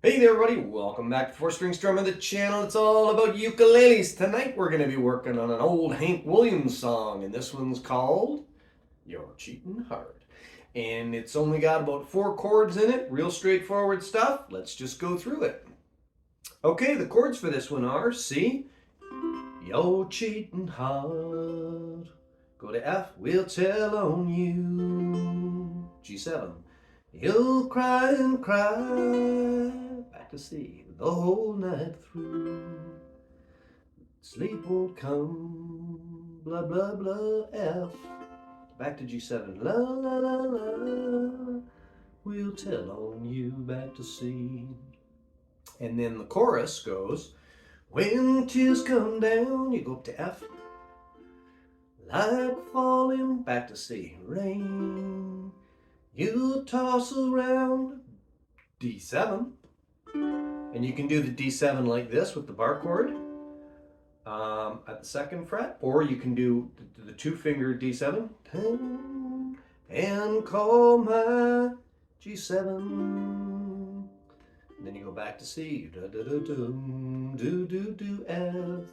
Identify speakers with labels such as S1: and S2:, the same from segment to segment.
S1: Hey there everybody, welcome back to 4 String Strum of the channel. It's all about ukuleles. Tonight we're going to be working on an old Hank Williams song, and this one's called You're Cheatin' Heart. And it's only got about 4 chords in it, real straightforward stuff. Let's just go through it. Okay, the chords for this one are C, You're cheatin' heart. Go to F, we'll tell on you. G7, you'll cry and cry. Back to C, the whole night through. Sleep won't come, blah blah blah. F, back to G7, la la la la. We'll tell on you. Back to C. And then the chorus goes, when tears come down, you go up to F. Like falling, back to C. Rain, you toss around. D7. And you can do the D7 like this with the bar chord at the 2nd fret, or you can do the 2-finger D7 and call my G7. And then you go back to C, da da da do F,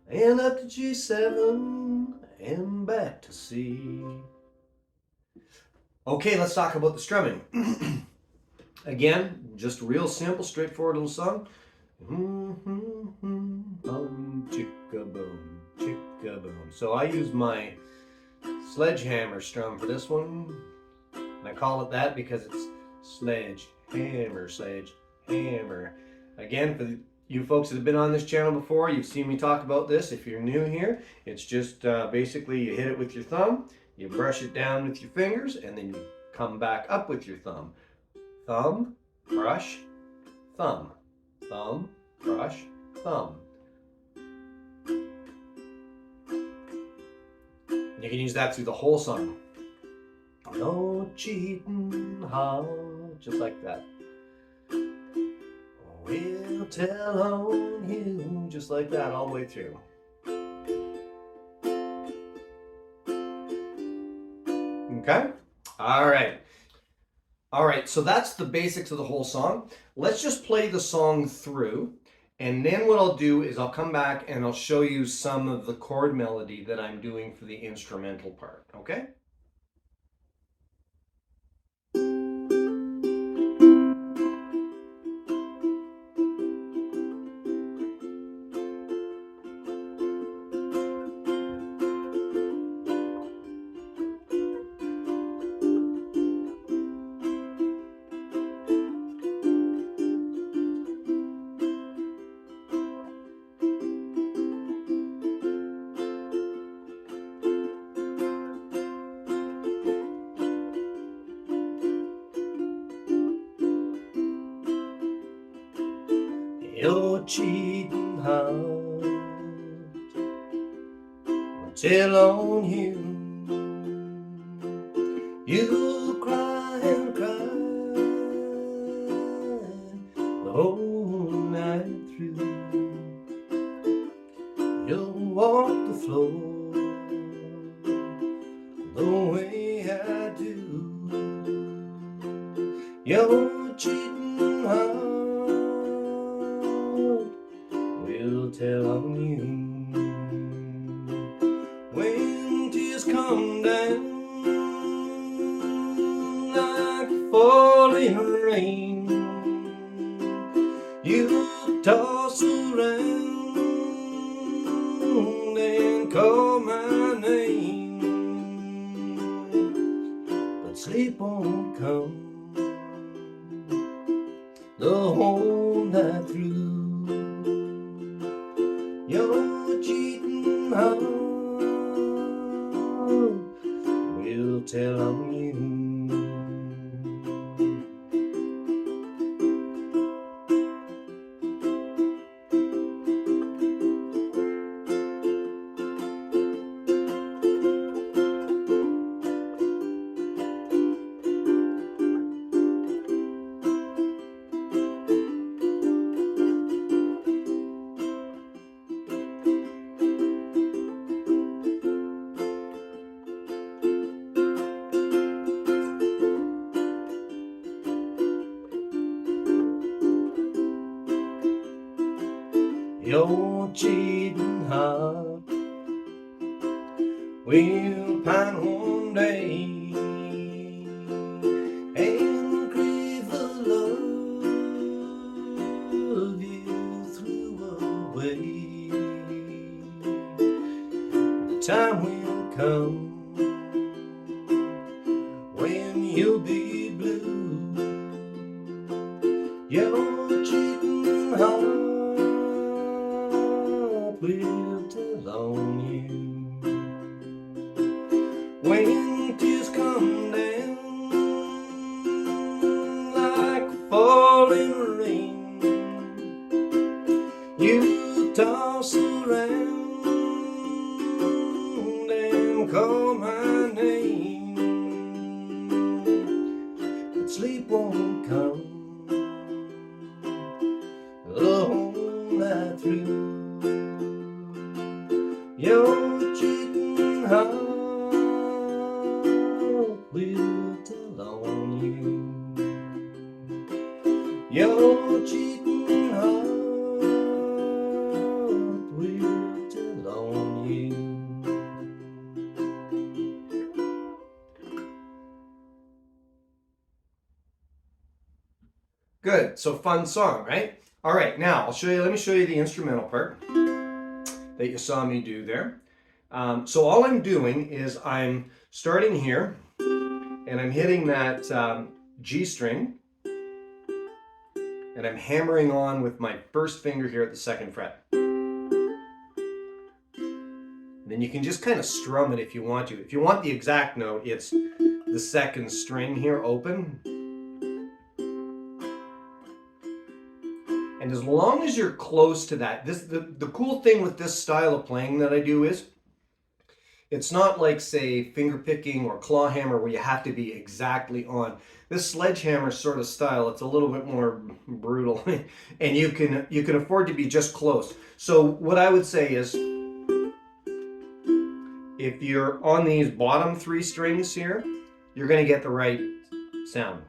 S1: and up to G7 and back to C. Okay, let's talk about the strumming. Again, just real simple, straightforward little song. Chicka boom, chicka boom. So I use my sledgehammer strum for this one. And I call it that because it's sledgehammer, sledgehammer. Again, for you folks that have been on this channel before, you've seen me talk about this. If you're new here, it's just basically you hit it with your thumb, you brush it down with your fingers, and then you come back up with your thumb. Thumb, brush, thumb. Thumb, brush, thumb. You can use that through the whole song. No cheating heart, just like that. We'll tell on you, just like that, all the way through. Okay? All right. All right, so that's the basics of the whole song. Let's just play the song through, and then what I'll do is I'll come back and I'll show you some of the chord melody that I'm doing for the instrumental part, okay? You're cheating heart, I'll tell on you. You cry and cry the whole night through. You'll walk the floor the way I do. You're cheating heart, we'll tell on you. When tears come down like falling rain, you toss around and call my name, but sleep won't come the whole night through. You're cheating heart, we'll tell on you. Your cheating heart will pine one day and crave the love you threw away. The time will come when you'll be blue. Your cheating heart will tell on you. When tears come down like falling rain, you toss around and call my name, but sleep won't come the whole night through. Your cheating heart will tell on you. Your cheating heart will tell on you. Good, so fun song, right? All right, now let me show you the instrumental part that you saw me do there. So all I'm doing is I'm starting here and I'm hitting that G string and I'm hammering on with my first finger here at the 2nd fret. Then you can just kind of strum it if you want to. If you want the exact note, it's the 2nd string here open. And as long as you're close to that, the cool thing with this style of playing that I do is, it's not like, say, finger picking or claw hammer where you have to be exactly on. This sledgehammer sort of style, it's a little bit more brutal, and you can afford to be just close. So what I would say is, if you're on these bottom 3 strings here, you're going to get the right sound.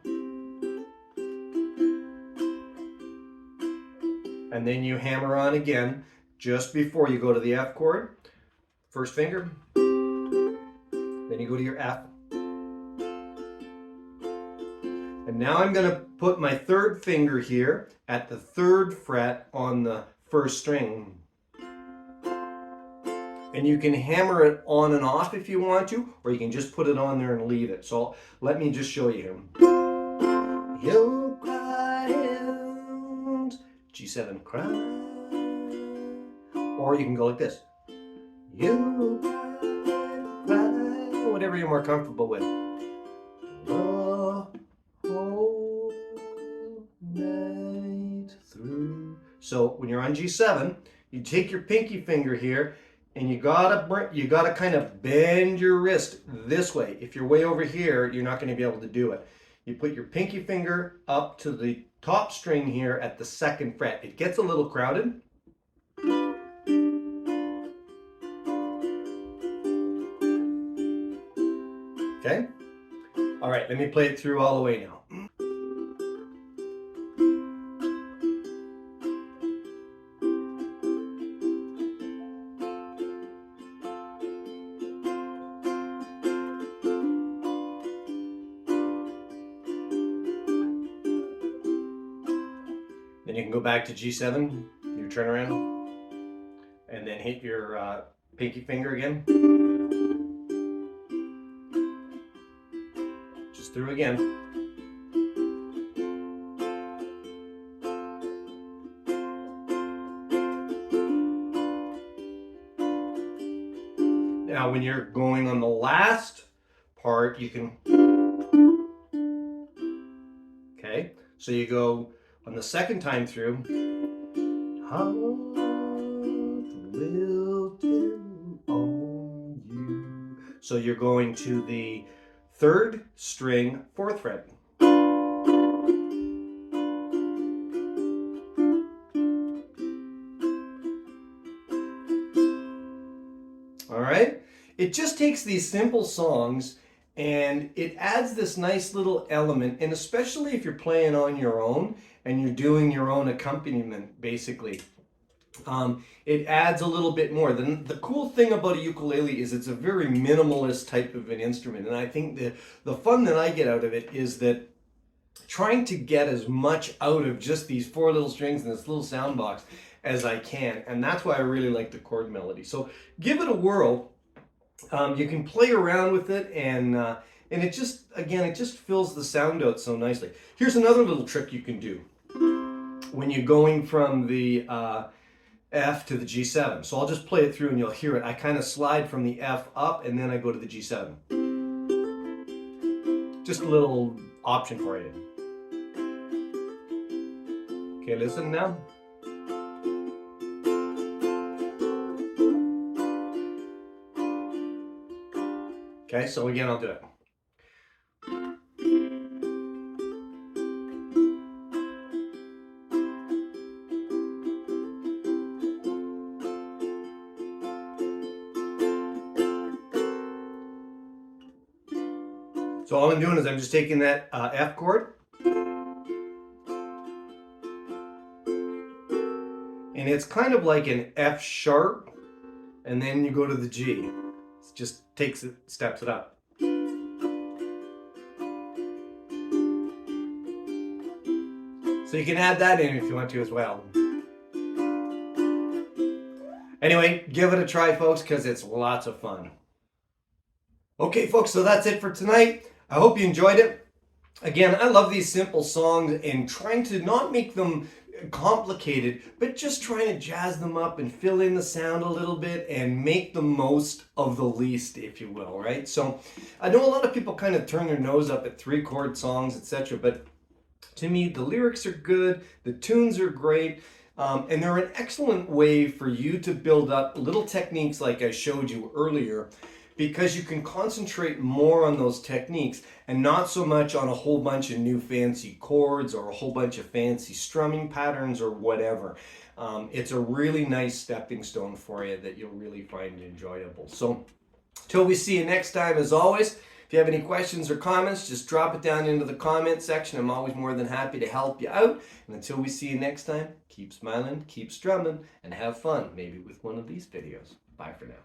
S1: And then you hammer on again just before you go to the F chord. First finger. Then you go to your F. And now I'm going to put my 3rd finger here at the 3rd fret on the 1st string. And you can hammer it on and off if you want to, or you can just put it on there and leave it. So let me just show you. You'll cry out, G7, cry. Or you can go like this. You cry, whatever you're more comfortable with. The whole night through. So when you're on G7, you take your pinky finger here and you gotta kind of bend your wrist this way. If you're way over here, you're not going to be able to do it. You put your pinky finger up to the top string here at the 2nd fret. It gets a little crowded. Okay? All right, let me play it through all the way now. Then you can go back to G7, your turnaround, and then hit your pinky finger again. Just through again. Now when you're going on the last part, you can, okay, so you go on the 2nd time through, heart will tell on you. So you're going to the 3rd string, 4th fret. All right? It just takes these simple songs and it adds this nice little element, and especially if you're playing on your own and you're doing your own accompaniment, basically. it adds a little bit more. The cool thing about a ukulele is it's a very minimalist type of an instrument, and I think the fun that I get out of it is that trying to get as much out of just these 4 little strings and this little sound box as I can, and that's why I really like the chord melody. So give it a whirl. You can play around with it, and it just, again, it just fills the sound out so nicely. Here's another little trick you can do when you're going from the F to the G7. So I'll just play it through and you'll hear it. I kind of slide from the F up and then I go to the G7. Just a little option for you. Okay, listen now. Okay, so again, I'll do it. So all I'm doing is I'm just taking that F chord, and it's kind of like an F sharp, and then you go to the G. It just takes it, steps it up. So you can add that in if you want to as well. Anyway, give it a try, folks, because it's lots of fun. Okay, folks, so that's it for tonight. I hope you enjoyed it. Again, I love these simple songs and trying to not make them complicated, but just trying to jazz them up and fill in the sound a little bit and make the most of the least, if you will, right? So I know a lot of people kind of turn their nose up at 3-chord songs, etc., but to me, the lyrics are good, the tunes are great, and they're an excellent way for you to build up little techniques like I showed you earlier, because you can concentrate more on those techniques and not so much on a whole bunch of new fancy chords or a whole bunch of fancy strumming patterns or whatever. It's a really nice stepping stone for you that you'll really find enjoyable. So till we see you next time, as always, if you have any questions or comments, just drop it down into the comment section. I'm always more than happy to help you out. And until we see you next time, keep smiling, keep strumming, and have fun, maybe with one of these videos. Bye for now.